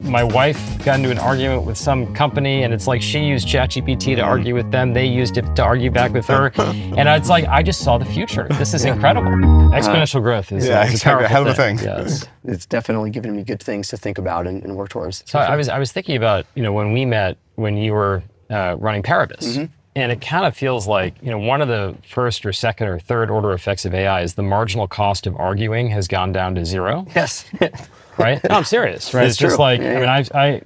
my wife got into an argument with some company, and it's like she used ChatGPT to argue with them. They used it to argue back with her. And it's like, I just saw the future. This is incredible. Exponential growth is a hell of a thing. Yes. It's definitely given me good things to think about and work towards. So I was thinking about, when we met, when you were running Paribus. And it kind of feels like, one of the first or second or third order effects of AI is the marginal cost of arguing has gone down to zero. Yes. Right? No, I'm serious, right? It's true. just like,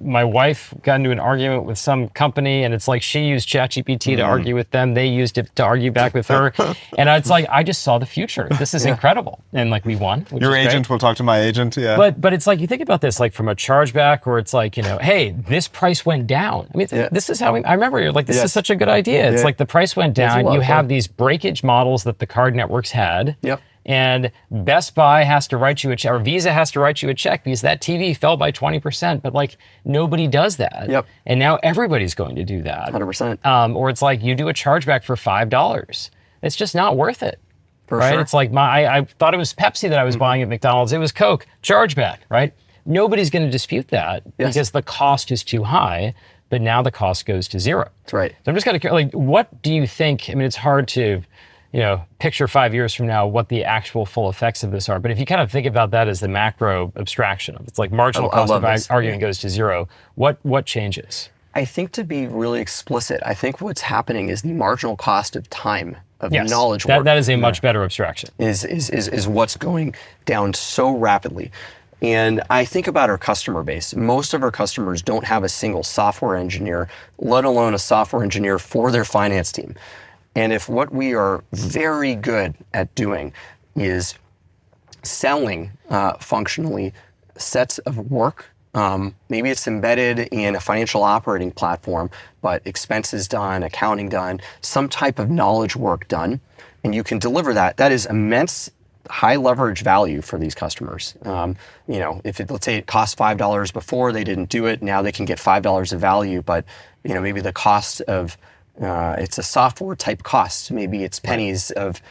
my wife got into an argument with some company, and it's like she used ChatGPT to argue with them. They used it to argue back with her. And it's like, I just saw the future. This is incredible. And like, we won. Your agent will talk to my agent, But it's like, you think about this, like from a chargeback, or it's like, hey, this price went down. I mean, this is how I remember you're like, this is such a good idea. It's like the price went down. You have these breakage models that the card networks had. Yep. And Best Buy has to write you a check, or Visa has to write you a check because that TV fell by 20%, but like nobody does that. Yep. And now everybody's going to do that. 100%. Or it's like you do a chargeback for $5. It's just not worth it. For right? sure. It's like I thought it was Pepsi that I was buying at McDonald's. It was Coke, chargeback, right? Nobody's going to dispute that because the cost is too high, but now the cost goes to zero. That's right. So I'm just kind of like, what do you think? I mean, it's hard to picture 5 years from now what the actual full effects of this are. But if you kind of think about that as the macro abstraction of it's like marginal cost of arguing goes to zero, what changes? I think, to be really explicit, I think what's happening is the marginal cost of time, of knowledge work. That is a much better abstraction. Is what's going down so rapidly. And I think about our customer base. Most of our customers don't have a single software engineer, let alone a software engineer for their finance team. And if what we are very good at doing is selling functionally sets of work, maybe it's embedded in a financial operating platform, but expenses done, accounting done, some type of knowledge work done, and you can deliver that, that is immense high leverage value for these customers. If let's say it cost $5 before, they didn't do it, now they can get $5 of value, but maybe the cost of it's a software type cost. Maybe it's pennies of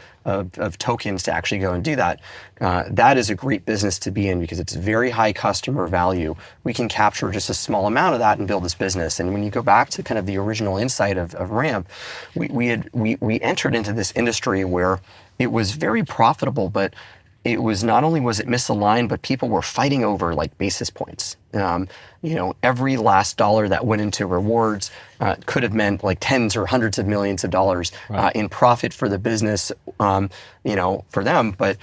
tokens to actually go and do that. That is a great business to be in because it's very high customer value. We can capture just a small amount of that and build this business. And when you go back to kind of the original insight of Ramp, we entered into this industry where it was very profitable, but it was not only was it misaligned, but people were fighting over like basis points. Every last dollar that went into rewards could have meant like tens or hundreds of millions of dollars in profit for the business, for them. But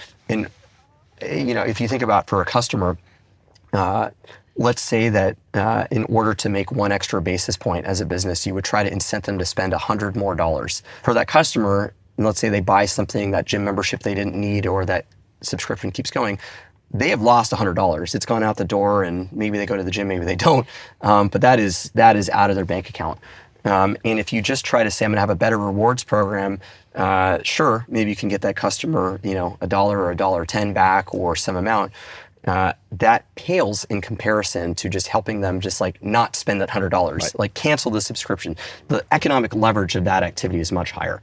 if you think about for a customer, let's say that in order to make one extra basis point as a business, you would try to incent them to spend $100 more for that customer. And let's say they buy something, that gym membership they didn't need, or that subscription keeps going, they have lost $100. It's gone out the door, and maybe they go to the gym, maybe they don't. But that is out of their bank account. And if you just try to say, I'm gonna have a better rewards program, sure, maybe you can get that customer, $1 or $1.10 back or some amount. That pales in comparison to just helping them just like not spend that $100, like cancel the subscription. The economic leverage of that activity is much higher.